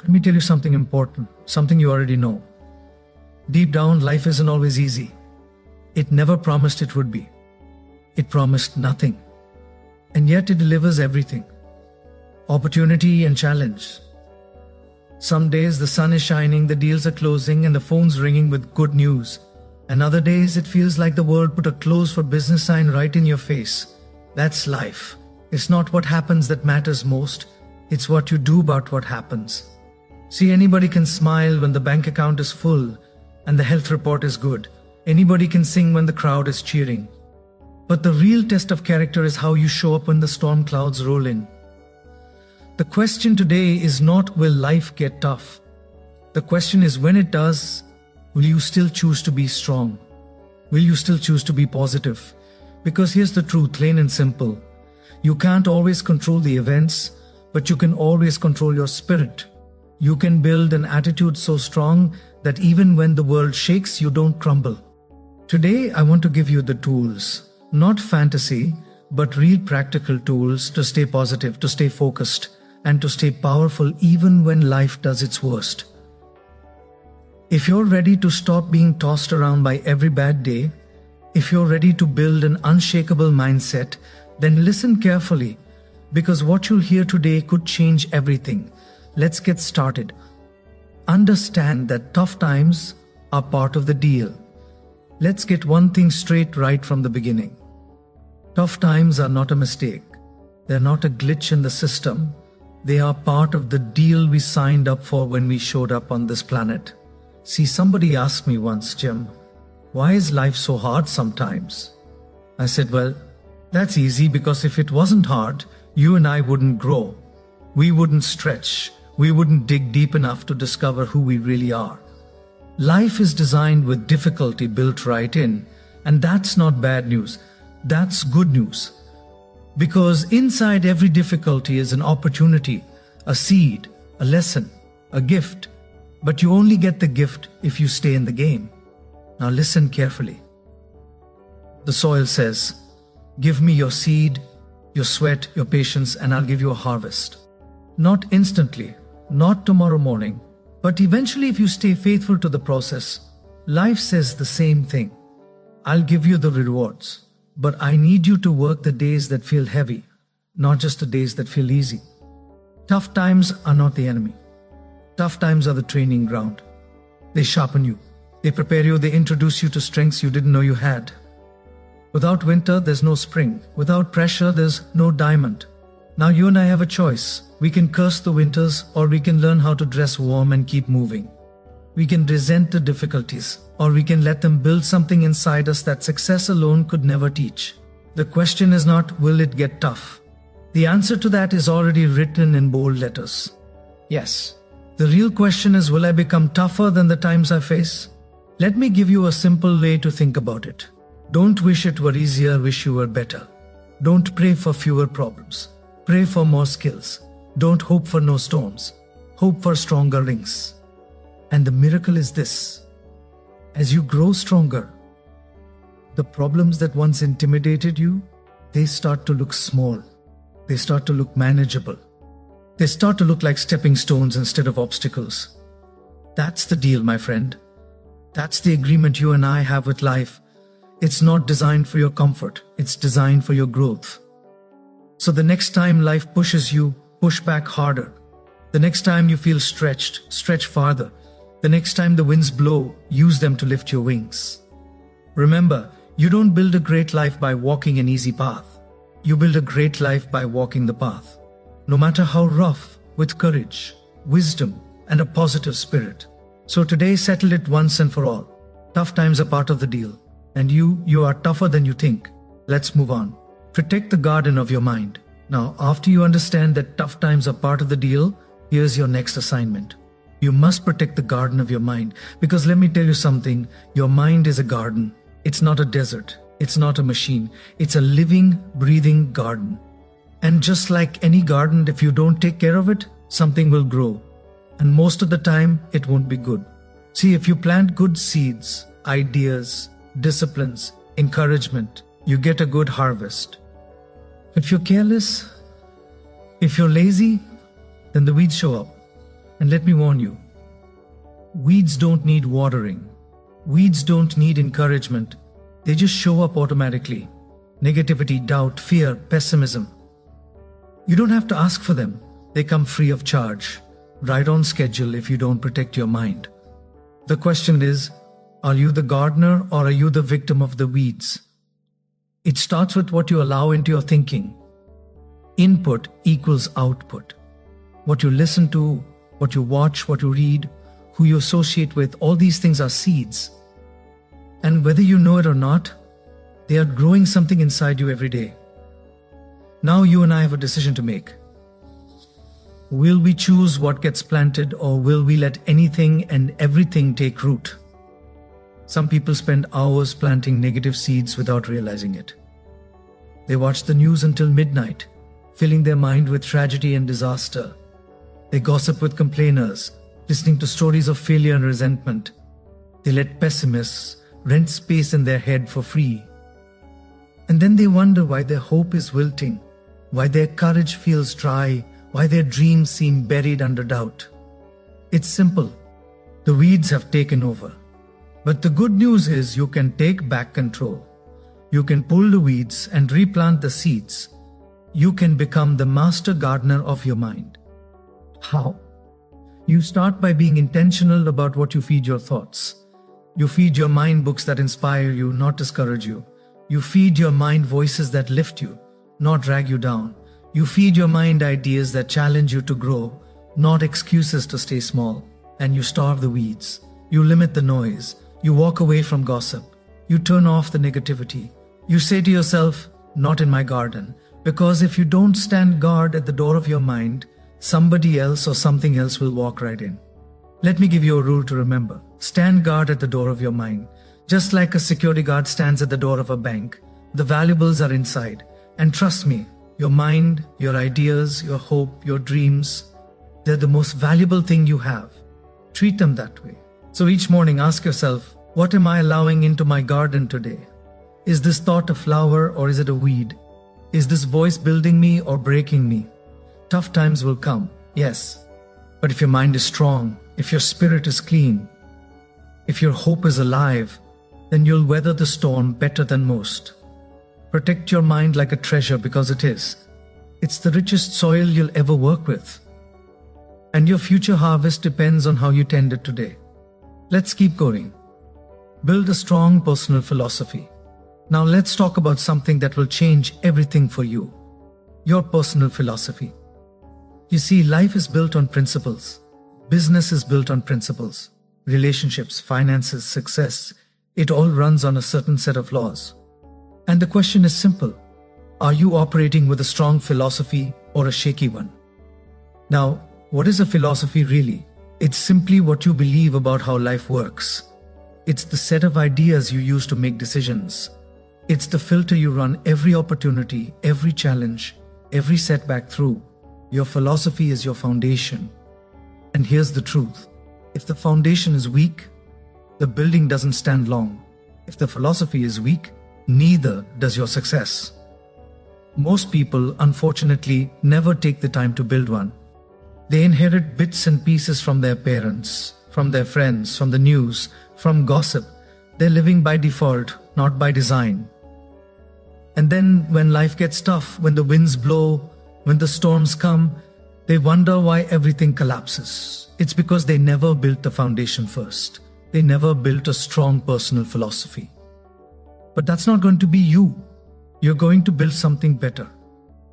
Let me tell you something important, something you already know. Deep down, life isn't always easy. It never promised it would be. It promised nothing. And yet it delivers everything. Opportunity and challenge. Some days the sun is shining, the deals are closing, and the phone's ringing with good news. And other days it feels like the world put a close for business sign right in your face. That's life. It's not what happens that matters most. It's what you do about what happens. See, anybody can smile when the bank account is full and the health report is good. Anybody can sing when the crowd is cheering. But the real test of character is how you show up when the storm clouds roll in. The question today is not, will life get tough? The question is, when it does, will you still choose to be strong? Will you still choose to be positive? Because here's the truth, plain and simple. You can't always control the events, but you can always control your spirit. You can build an attitude so strong that even when the world shakes, you don't crumble. Today, I want to give you the tools, not fantasy, but real practical tools to stay positive, to stay focused, and to stay powerful even when life does its worst. If you're ready to stop being tossed around by every bad day, if you're ready to build an unshakable mindset, then listen carefully, because what you'll hear today could change everything. Let's get started. Understand that tough times are part of the deal. Let's get one thing straight right from the beginning. Tough times are not a mistake. They're not a glitch in the system. They are part of the deal we signed up for when we showed up on this planet. See, somebody asked me once, Jim, why is life so hard sometimes? I said, well, that's easy, because if it wasn't hard, you and I wouldn't grow. We wouldn't stretch. We wouldn't dig deep enough to discover who we really are. Life is designed with difficulty built right in, and that's not bad news. That's good news. Because inside every difficulty is an opportunity, a seed, a lesson, a gift. But you only get the gift if you stay in the game. Now listen carefully. The soil says, give me your seed, your sweat, your patience, and I'll give you a harvest. Not instantly, not tomorrow morning, but eventually if you stay faithful to the process. Life says the same thing. I'll give you the rewards, but I need you to work the days that feel heavy, not just the days that feel easy. Tough times are not the enemy. Tough times are the training ground. They sharpen you. They prepare you. They introduce you to strengths you didn't know you had. Without winter, there's no spring. Without pressure, there's no diamond. Now you and I have a choice. We can curse the winters, or we can learn how to dress warm and keep moving. We can resent the difficulties, or we can let them build something inside us that success alone could never teach. The question is not, will it get tough? The answer to that is already written in bold letters. Yes. The real question is, will I become tougher than the times I face? Let me give you a simple way to think about it. Don't wish it were easier, wish you were better. Don't pray for fewer problems. Pray for more skills. Don't hope for no storms. Hope for stronger links. And the miracle is this. As you grow stronger, the problems that once intimidated you, they start to look small. They start to look manageable. They start to look like stepping stones instead of obstacles. That's the deal, my friend. That's the agreement you and I have with life. It's not designed for your comfort. It's designed for your growth. So the next time life pushes you, push back harder. The next time you feel stretched, stretch farther. The next time the winds blow, use them to lift your wings. Remember, you don't build a great life by walking an easy path. You build a great life by walking the path. No matter how rough, with courage, wisdom, and a positive spirit. So today, settle it once and for all. Tough times are part of the deal. And you are tougher than you think. Let's move on. Protect the garden of your mind. Now, after you understand that tough times are part of the deal, here's your next assignment. You must protect the garden of your mind. Because let me tell you something, your mind is a garden. It's not a desert. It's not a machine. It's a living, breathing garden. And just like any garden, if you don't take care of it, something will grow. And most of the time, it won't be good. See, if you plant good seeds, ideas, disciplines, encouragement, you get a good harvest. If you're careless, if you're lazy, then the weeds show up. And let me warn you, weeds don't need watering. Weeds don't need encouragement. They just show up automatically. Negativity, doubt, fear, pessimism. You don't have to ask for them. They come free of charge, right on schedule if you don't protect your mind. The question is, are you the gardener or are you the victim of the weeds? It starts with what you allow into your thinking. Input equals output. What you listen to, what you watch, what you read, who you associate with, all these things are seeds. And whether you know it or not, they are growing something inside you every day. Now you and I have a decision to make. Will we choose what gets planted, or will we let anything and everything take root? Some people spend hours planting negative seeds without realizing it. They watch the news until midnight, filling their mind with tragedy and disaster. They gossip with complainers, listening to stories of failure and resentment. They let pessimists rent space in their head for free. And then they wonder why their hope is wilting, why their courage feels dry, why their dreams seem buried under doubt. It's simple. The weeds have taken over. But the good news is you can take back control. You can pull the weeds and replant the seeds. You can become the master gardener of your mind. How? You start by being intentional about what you feed your thoughts. You feed your mind books that inspire you, not discourage you. You feed your mind voices that lift you, not drag you down. You feed your mind ideas that challenge you to grow, not excuses to stay small. And you starve the weeds. You limit the noise. You walk away from gossip. You turn off the negativity. You say to yourself, not in my garden. Because if you don't stand guard at the door of your mind, somebody else or something else will walk right in. Let me give you a rule to remember. Stand guard at the door of your mind. Just like a security guard stands at the door of a bank, the valuables are inside. And trust me, your mind, your ideas, your hope, your dreams, they're the most valuable thing you have. Treat them that way. So each morning ask yourself, what am I allowing into my garden today? Is this thought a flower or is it a weed? Is this voice building me or breaking me? Tough times will come, yes. But if your mind is strong, if your spirit is clean, if your hope is alive, then you'll weather the storm better than most. Protect your mind like a treasure because it is. It's the richest soil you'll ever work with. And your future harvest depends on how you tend it today. Let's keep going. Build a strong personal philosophy. Now let's talk about something that will change everything for you. Your personal philosophy. You see, life is built on principles. Business is built on principles. Relationships, finances, success, it all runs on a certain set of laws. And the question is simple. Are you operating with a strong philosophy or a shaky one? Now, what is a philosophy really? It's simply what you believe about how life works. It's the set of ideas you use to make decisions. It's the filter you run every opportunity, every challenge, every setback through. Your philosophy is your foundation. And here's the truth. If the foundation is weak, the building doesn't stand long. If the philosophy is weak, neither does your success. Most people, unfortunately, never take the time to build one. They inherit bits and pieces from their parents, from their friends, from the news, from gossip. They're living by default, not by design. And then when life gets tough, when the winds blow, when the storms come, they wonder why everything collapses. It's because they never built the foundation first. They never built a strong personal philosophy. But that's not going to be you. You're going to build something better.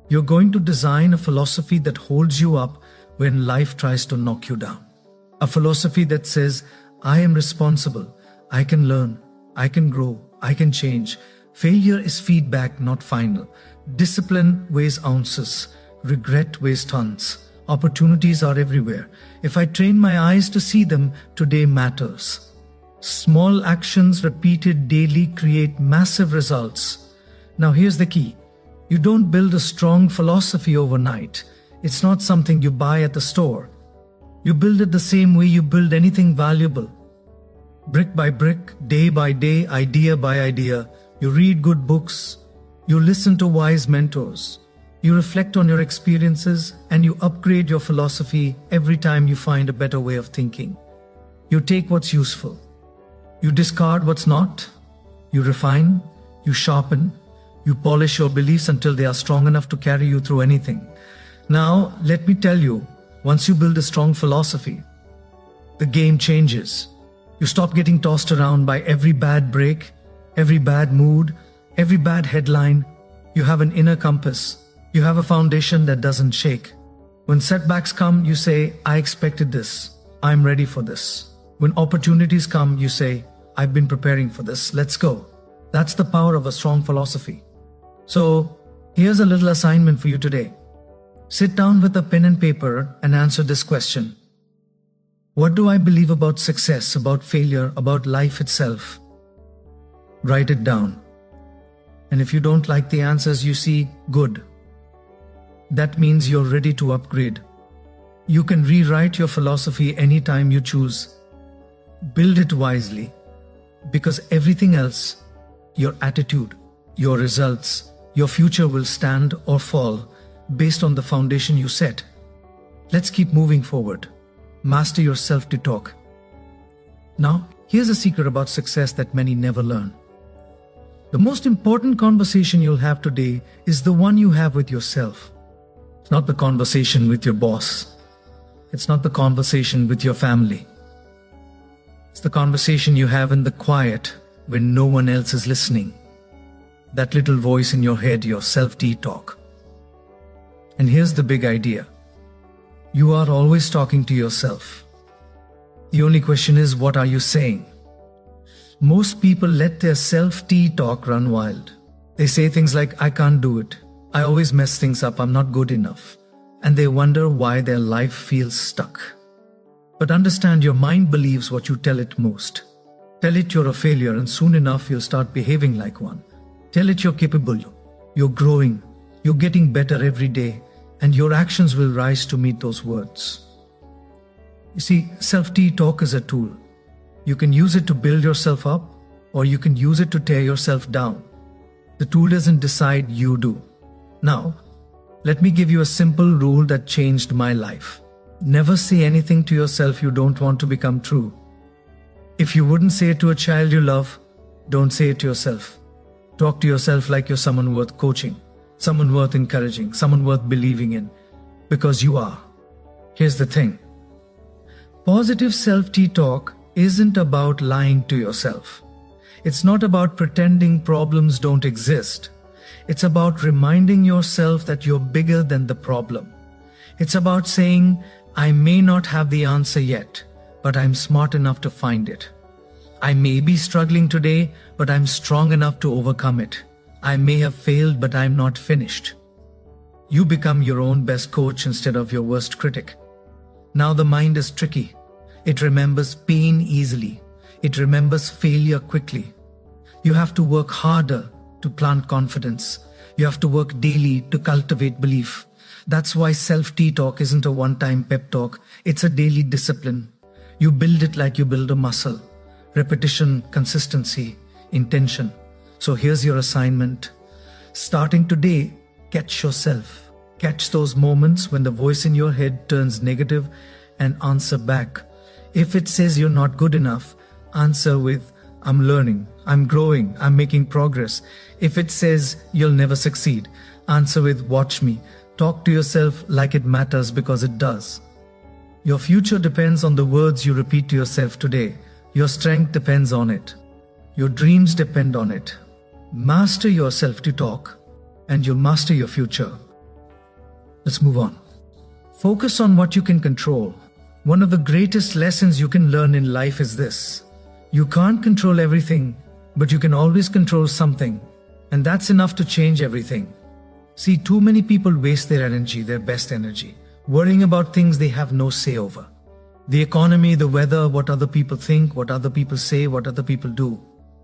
You're going to design a philosophy that holds you up when life tries to knock you down. A philosophy that says, I am responsible, I can learn, I can grow, I can change. Failure is feedback, not final. Discipline weighs ounces. Regret weighs tons. Opportunities are everywhere. If I train my eyes to see them, today matters. Small actions repeated daily create massive results. Now here's the key. You don't build a strong philosophy overnight. It's not something you buy at the store. You build it the same way you build anything valuable. Brick by brick, day by day, idea by idea. You read good books. You listen to wise mentors. You reflect on your experiences and you upgrade your philosophy every time you find a better way of thinking. You take what's useful. You discard what's not. You refine, you sharpen, you polish your beliefs until they are strong enough to carry you through anything. Now, let me tell you, once you build a strong philosophy, the game changes. You stop getting tossed around by every bad break, every bad mood, every bad headline. You have an inner compass. You have a foundation that doesn't shake. When setbacks come, you say, I expected this. I'm ready for this. When opportunities come, you say, I've been preparing for this. Let's go. That's the power of a strong philosophy. So, here's a little assignment for you today. Sit down with a pen and paper and answer this question. What do I believe about success, about failure, about life itself? Write it down. And if you don't like the answers you see, good. That means you're ready to upgrade. You can rewrite your philosophy anytime you choose. Build it wisely, because everything else, your attitude, your results, your future will stand or fall based on the foundation you set. Let's keep moving forward. Master your self-talk. Now, here's a secret about success that many never learn. The most important conversation you'll have today is the one you have with yourself. It's not the conversation with your boss. It's not the conversation with your family. It's the conversation you have in the quiet when no one else is listening. That little voice in your head, your self-talk. And here's the big idea. You are always talking to yourself. The only question is, what are you saying? Most people let their self-talk run wild. They say things like, I can't do it. I always mess things up. I'm not good enough. And they wonder why their life feels stuck. But understand, your mind believes what you tell it most. Tell it you're a failure and soon enough you'll start behaving like one. Tell it you're capable, you're growing, you're getting better every day, and your actions will rise to meet those words. You see, self-talk is a tool. You can use it to build yourself up, or you can use it to tear yourself down. The tool doesn't decide, you do. Now, let me give you a simple rule that changed my life. Never say anything to yourself you don't want to become true. If you wouldn't say it to a child you love, don't say it to yourself. Talk to yourself like you're someone worth coaching, someone worth encouraging, someone worth believing in, because you are. Here's the thing. Positive self-talk isn't about lying to yourself. It's not about pretending problems don't exist. It's about reminding yourself that you're bigger than the problem. It's about saying, I may not have the answer yet, but I'm smart enough to find it. I may be struggling today, but I'm strong enough to overcome it. I may have failed, but I'm not finished. You become your own best coach instead of your worst critic. Now the mind is tricky. It remembers pain easily. It remembers failure quickly. You have to work harder to plant confidence. You have to work daily to cultivate belief. That's why self-talk isn't a one-time pep talk. It's a daily discipline. You build it like you build a muscle. Repetition, consistency, intention. So here's your assignment. Starting today, catch yourself. Catch those moments when the voice in your head turns negative and answer back. If it says you're not good enough, answer with, I'm learning, I'm growing, I'm making progress. If it says you'll never succeed, answer with, watch me. Talk to yourself like it matters, because it does. Your future depends on the words you repeat to yourself today. Your strength depends on it. Your dreams depend on it. Master your self-talk and you'll master your future. Let's move on. Focus on what you can control. One of the greatest lessons you can learn in life is this. You can't control everything, but you can always control something. And that's enough to change everything. See, too many people waste their energy, their best energy, worrying about things they have no say over. The economy, the weather, what other people think, what other people say, what other people do.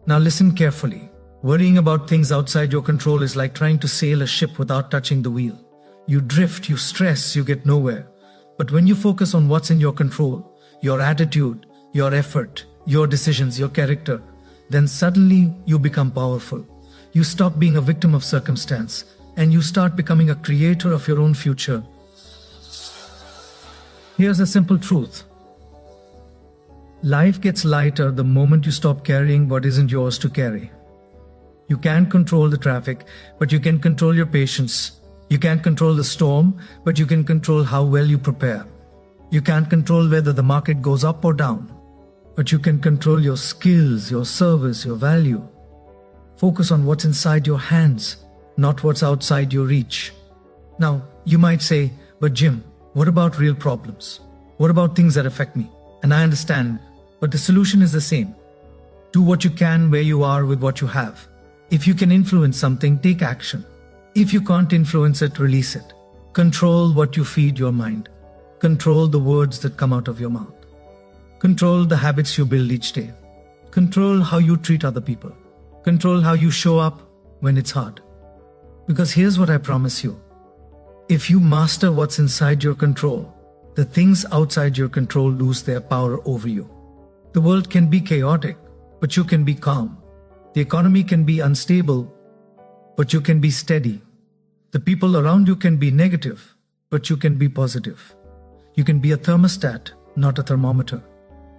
Now listen carefully. Worrying about things outside your control is like trying to sail a ship without touching the wheel. You drift, you stress, you get nowhere. But when you focus on what's in your control, your attitude, your effort, your decisions, your character, then suddenly you become powerful. You stop being a victim of circumstance and you start becoming a creator of your own future. Here's a simple truth. Life gets lighter the moment you stop carrying what isn't yours to carry. You can't control the traffic, but you can control your patience. You can't control the storm, but you can control how well you prepare. You can't control whether the market goes up or down, but you can control your skills, your service, your value. Focus on what's inside your hands, not what's outside your reach. Now, you might say, but Jim, what about real problems? What about things that affect me? And I understand, but the solution is the same. Do what you can where you are with what you have. If you can influence something, take action. If you can't influence it, release it. Control what you feed your mind. Control the words that come out of your mouth. Control the habits you build each day. Control how you treat other people. Control how you show up when it's hard. Because here's what I promise you. If you master what's inside your control, the things outside your control lose their power over you. The world can be chaotic, but you can be calm. The economy can be unstable, but you can be steady. The people around you can be negative, but you can be positive. You can be a thermostat, not a thermometer.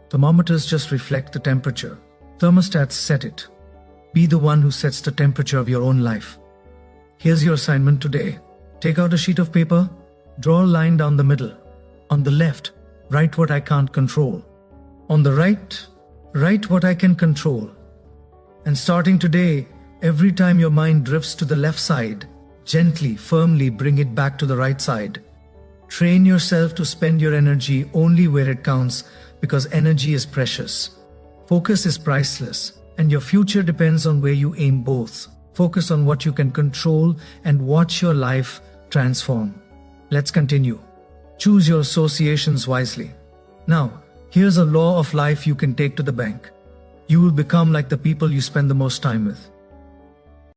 Thermometers just reflect the temperature. Thermostats set it. Be the one who sets the temperature of your own life. Here's your assignment today. Take out a sheet of paper, draw a line down the middle. On the left, write what I can't control. On the right, write what I can control. And starting today, every time your mind drifts to the left side, gently, firmly bring it back to the right side. Train yourself to spend your energy only where it counts, because energy is precious. Focus is priceless, and your future depends on where you aim both. Focus on what you can control and watch your life transform. Let's continue. Choose your associations wisely. Now, here's a law of life you can take to the bank. You will become like the people you spend the most time with.